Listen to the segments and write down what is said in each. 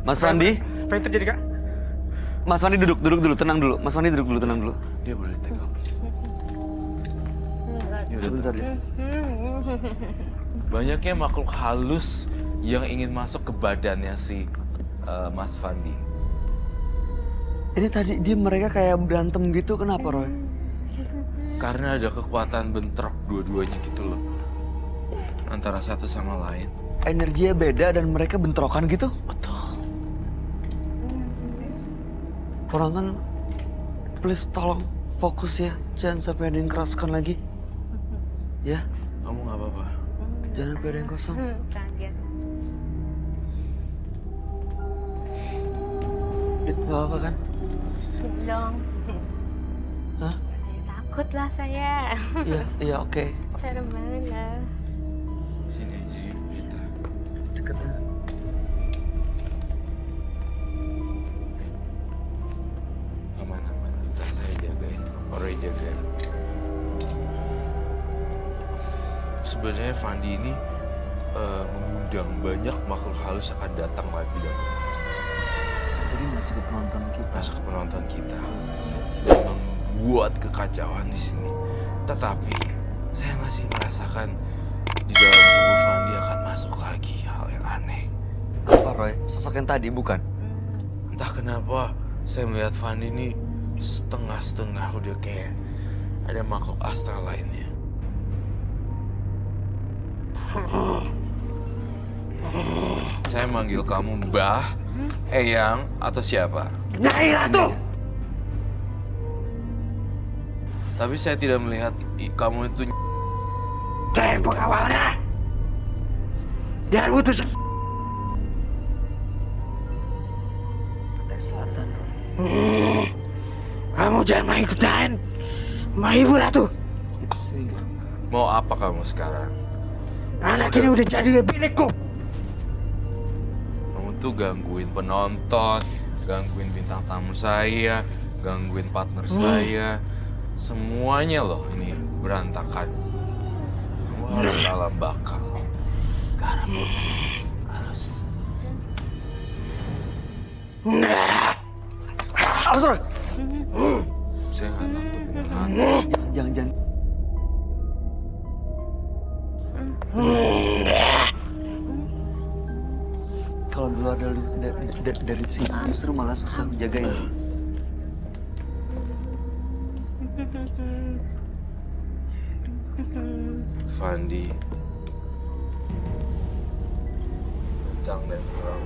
Mas Fandi? Apa yang terjadi, Kak? Mas Fandi duduk dulu, tenang dulu. Mas Fandi duduk dulu, tenang dulu. Dia boleh tegang. Sebentar ya. Banyaknya makhluk halus yang ingin masuk ke badannya si Mas Fandi. Ini tadi mereka kayak berantem gitu, kenapa Roy? Karena ada kekuatan bentrok dua-duanya gitu loh. Antara satu sama lain. Energinya beda dan mereka bentrokan gitu? Betul. Penonton, please tolong fokus ya. Jangan sampai ada yang keraskan lagi. Ya, Kamu gak apa-apa? jangan sampai ada yang kosong. Kaget. Dit, gak apa-apa kan? Dong. Hah? Takut lah saya. Iya, oke. Serem banget lah. Sini aja yuk kita. Deket ya. Aman-aman. Ntar saya jagain. Roy jagain. Sebenarnya Fandi ini mengundang banyak makhluk halus yang akan datang lagi dan Jadi masih ke penonton kita. masuk ke penonton kita dan membuat kekacauan di sini. Tetapi saya masih merasakan di dalam tubuh Fandi akan masuk lagi hal yang aneh. Apa Roy? Sosok yang tadi bukan? Entah kenapa saya melihat Fandi ini setengah-setengah udah kayak ada makhluk astral lainnya. Saya manggil kamu Mbah, Eyang, atau siapa? Nyai Ratu! Tapi saya tidak melihat kamu itu. Saya yang pengawalnya. Dia utus. Pantai Selatan, Roy. Kamu jangan main ikutan. Ma Ibu Ratu. Kita sini. Mau apa kamu sekarang? Anak ini udah jadi milikku. Kamu tuh gangguin penonton, gangguin bintang tamu saya, gangguin partner saya. Semuanya loh ini berantakan. Kamu harus kalah bakal. Garam. Halus. Apa Roy? Saya nggak takut dengan hantu. Jangan. Kalau keluar dari sini justru malah susah jagain. Fandi datang dan hilang.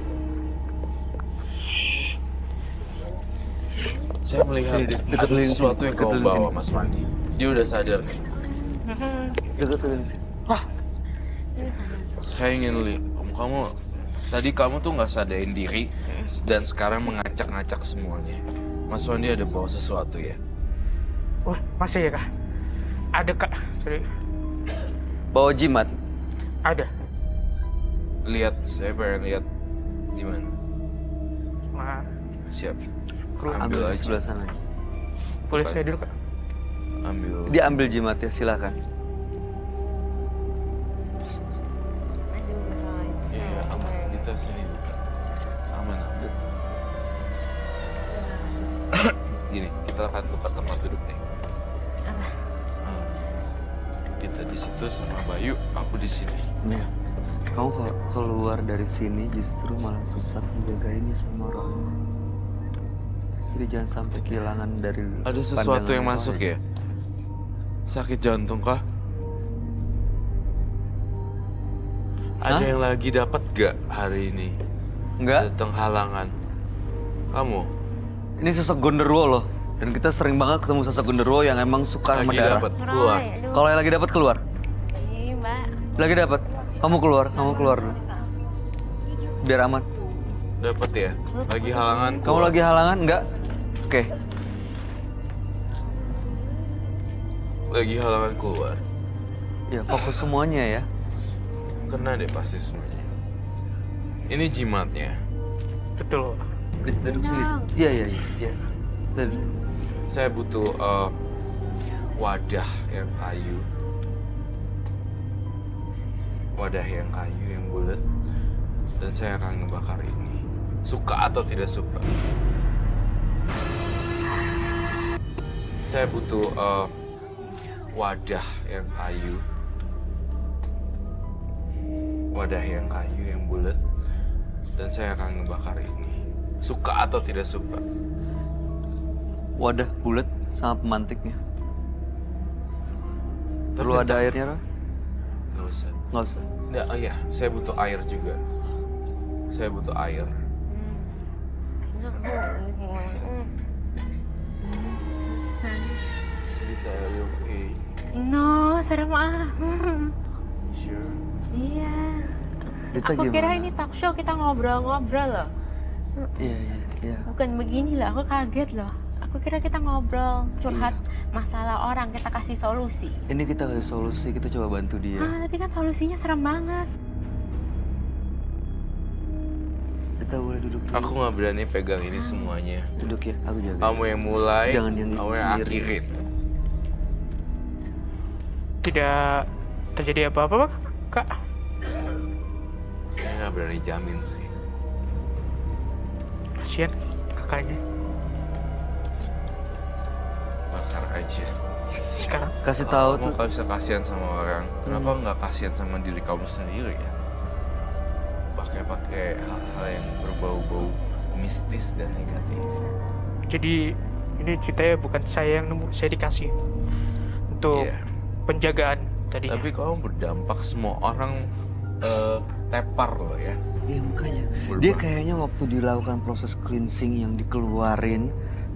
Saya melihat Sini, dekat ada sini, sesuatu yang dekat kau sini. bawa, Mas Fandi. Dia udah sadar nih. Deketin sini. Saya ingin lihat kamu tadi kamu tuh nggak sadarin diri dan sekarang mengacak-ngacak semuanya. Mas Fandi ada bawa sesuatu ya? Wah, masih ya, Kak? Ada, Kak. Sorry. Bawa jimat. Ada. Lihat, saya pengen lihat di mana. Ma, Siap. Ambil Ambil di aja. sebelah sana. boleh saya dulu, Kak? Ambil. Dia ambil jimatnya, silakan. Aduh, Roy. Iya, aman. Di tas ini. Aman. Gini, kita akan tukar tempat duduk deh. Apa? Kita di situ sama Bayu, aku di sini. Nih, kamu kalau keluar dari sini justru malah susah menjagainnya sama orang. Jadi jangan sampai kehilangan dari Ada sesuatu yang pandangan masuk orang. ya? Sakit jantung kah? Ada Hah? yang lagi dapat gak hari ini? Enggak, Datang halangan. Kamu ini sosok genderuwo loh. Dan kita sering banget ketemu sosok genderuwo yang emang suka sama lagi darah. dapat keluar. Roy, aduh. Kalau yang lagi dapat keluar, Ih, Mbak. lagi dapat, kamu keluar dulu. Biar aman. Dapat ya? Lagi halangan. Kamu keluar. lagi halangan enggak? Oke. Lagi halangan keluar. Ya fokus semuanya ya. Kena deh pasti semuanya. Ini jimatnya. Betul. Duduk sini. Iya. Duduk. Saya butuh wadah yang kayu. Wadah yang kayu yang bulat. Dan saya akan ngebakar ini. Suka atau tidak suka. Saya butuh wadah yang kayu. Wadah yang kayu yang bulat. Dan saya akan ngebakar ini. Suka atau tidak suka. Wadah bulat sama pemantiknya. Perlu Tapi ada airnya, Roy? Nggak usah. Nggak usah. Nggak, oh iya, saya butuh air juga. Saya butuh air. Rita, are you okay? No, serem ah. Sure. Iya. Rita Aku gimana? kira ini talk show kita ngobrol-ngobrol loh. Iya. Bukan begini lah, aku kaget loh. Aku kira kita ngobrol, curhat masalah orang, kita kasih solusi. Ini kita kasih solusi, kita coba bantu dia. Tapi kan solusinya serem banget. Kita boleh duduk dulu. Aku nggak berani pegang ini semuanya. Duduk ya, aku jaga. Kamu yang mulai, Jangan yang kamu yang sendiri. akhirin. Tidak terjadi apa-apa, Kak. Saya nggak berani jamin sih. Kasihan kakaknya. Bakar aja. Sekarang Kasih tahu Kamu tuh. kalau bisa kasihan sama orang, kenapa nggak kasihan sama diri kamu sendiri ya? Pakai hal-hal yang berbau-bau mistis dan negatif. jadi ini ceritanya bukan saya yang nemu, saya dikasih untuk Iya. penjagaan tadi. Tapi kamu berdampak semua orang tepar loh ya. Iya makanya. Berbahaya. Dia kayaknya waktu dilakukan proses cleansing yang dikeluarin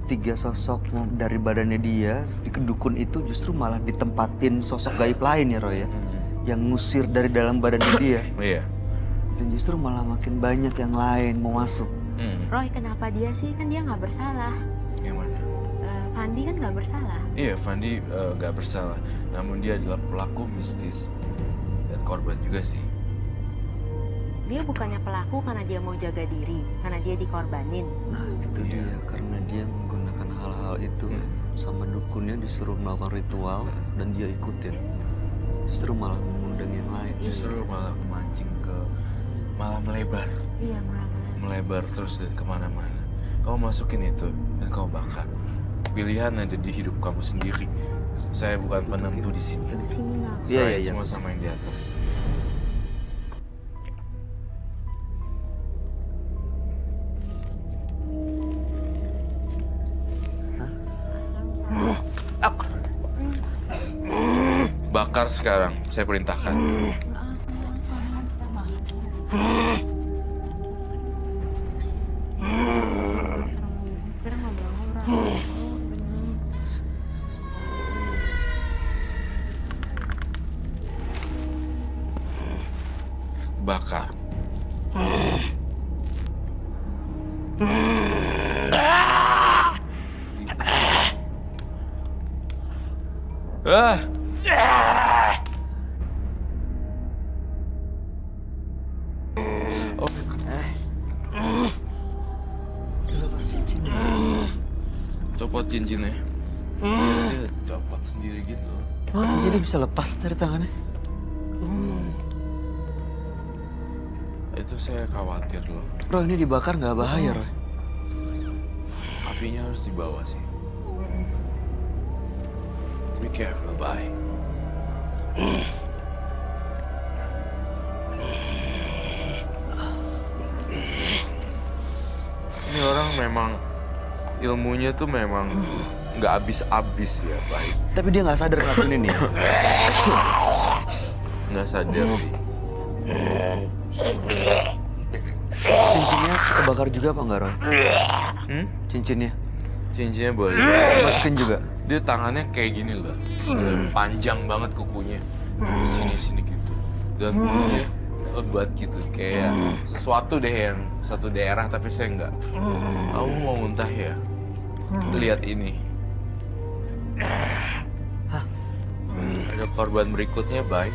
3 sosok dari badannya dia di kedukun itu justru malah ditempatin sosok gaib lain ya Roy ya. Yang ngusir dari dalam badannya dia. Iya. Dan justru malah makin banyak yang lain mau masuk. Roy, kenapa dia sih? Kan dia nggak bersalah. Yang mana? Fandi kan nggak bersalah. Iya, Fandi nggak bersalah. Namun dia adalah pelaku mistis dan korban juga sih. Dia bukannya pelaku karena dia mau jaga diri, karena dia dikorbanin. Nah itu Iya. dia. Karena dia menggunakan hal-hal itu sama dukunnya disuruh melakukan ritual dan dia ikutin. Justru malah mengundang yang lain. Justru malah memancing ke malah melebar. Iya, malah. Melebar terus dan kemana-mana. Kamu masukin itu dan kamu bakar. Pilihan ada di hidup kamu sendiri. Saya bukan penentu di sini. Sini nggak. Iya, Serahin iya. semua sama yang di atas. Bakar sekarang, saya perintahkan. Kita ngobrol-ngobrol. Bakar. Ah! Oh, Lepas cincinnya. copot cincinnya. Dia copot sendiri gitu. Kok cincinnya bisa lepas dari tangannya? Itu saya khawatir loh. Roy ini dibakar nggak bahaya Roy? Apinya harus dibawa sih. Be careful, bye. Ini orang memang ilmunya tuh memang nggak habis-habis ya, baik. Tapi dia nggak sadar ngelakuin ini. Nggak sadar sih. Cincinnya kebakar juga apa enggak Roy? Cincinnya Cincinnya boleh. masukin juga. Dia tangannya kayak gini loh. Panjang banget kukunya. Sini-sini gitu. Dan bulunya lebat gitu. Kayak sesuatu deh yang satu daerah tapi saya nggak. Kamu mau muntah ya? Lihat ini. Ada korban berikutnya, baik.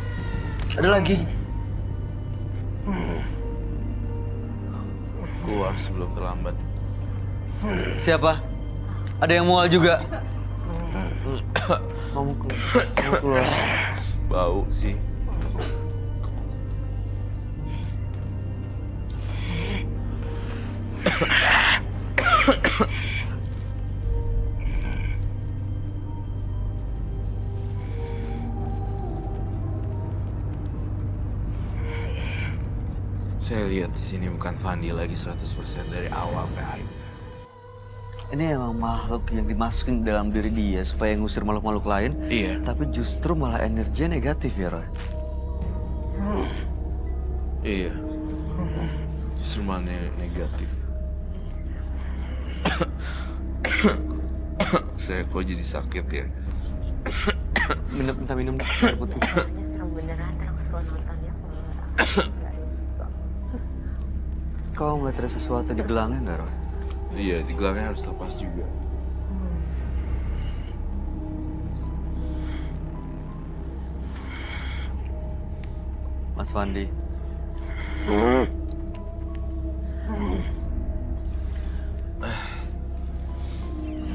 Ada lagi. Keluar sebelum terlambat. Siapa? Ada yang mual juga. Kamu keluar. Bau sih. Saya lihat di sini bukan Fandi lagi 100% dari awal sampai akhir. Ini emang makhluk yang dimasukin dalam diri dia supaya ngusir makhluk-makhluk lain. Iya. Tapi justru malah energinya negatif ya, Roy. Iya. Justru malah negatif. Saya kok jadi sakit ya. Minta minum air putih. Ini serem beneran, terang seru nontonnya. Kau melihat ada sesuatu di gelangnya nggak, Roy? Iya, di gelangnya harus lepas juga. Mas Fandi.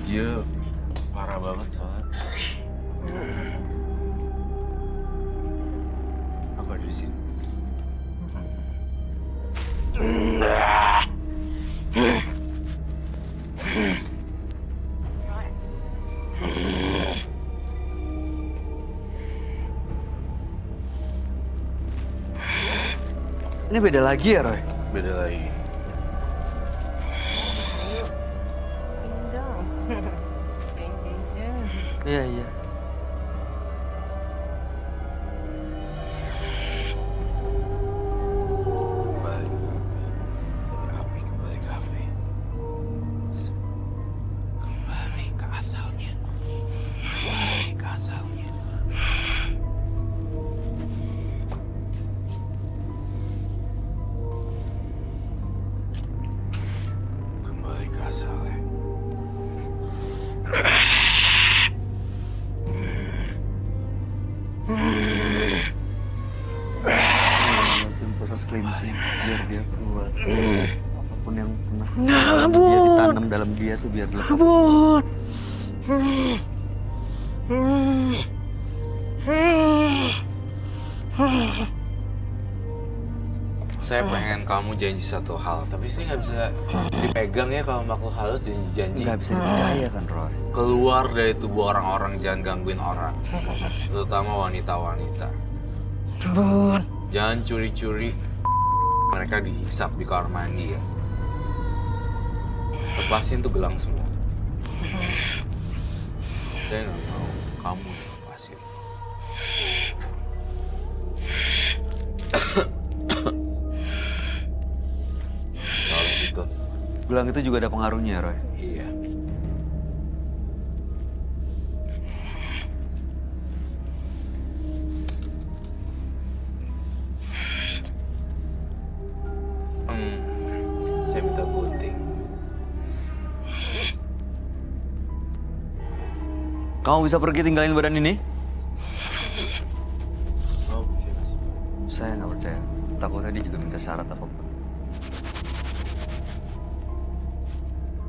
Dia parah banget soalnya. Aku ada di sini. Ini beda lagi ya, Roy? Beda lagi. Iya, iya. Kembali ke api. Dari api kembali ke api. Kembali ke asalnya. Kembali ke asalnya. Kembali ke asalnya. Ngelakuin proses cleansing biar dia keluar. Apapun yang pernah dia ditanam dalam dia tuh biar lepas. Saya pengen kamu janji satu hal, tapi saya nggak bisa dipegang ya kalau makhluk halus janji-janji. Nggak bisa dipercaya kan, Roy? Keluar dari tubuh orang-orang, jangan gangguin orang, terutama wanita-wanita. Jangan curi-curi. Mereka dihisap di kamar mandi ya. Lepasin tuh gelang semua. Saya nggak mau kamu yang lepasin. Kalau situ, Gelang itu juga ada pengaruhnya, Roy. iya. Saya minta gunting. Kamu bisa pergi tinggalin badan ini? Oh, jelas. Saya nggak percaya. Takutnya dia juga minta syarat apapun.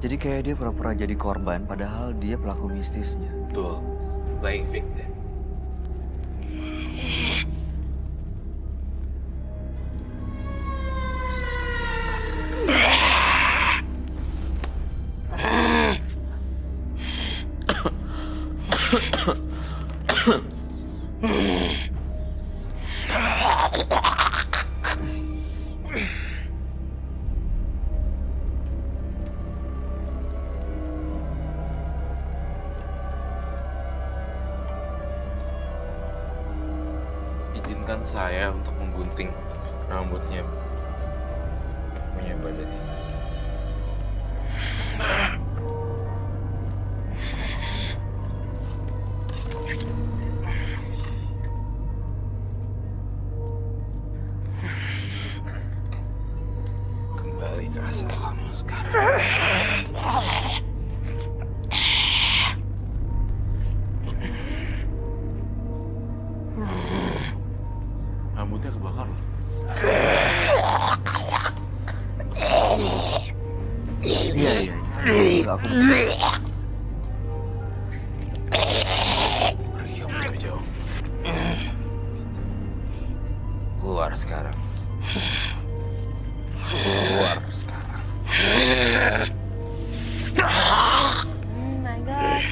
Jadi kayak dia pura-pura jadi korban, padahal dia pelaku mistisnya. Betul. Playing victim. Izinkan saya untuk menggunting rambutnya punya badan ini. Kembali ke asal kamu sekarang. Rambutnya kebakar loh. Iya, iya. Nggak, aku Pergi kamu jauh-jauh. Keluar sekarang. Keluar sekarang. Oh my god.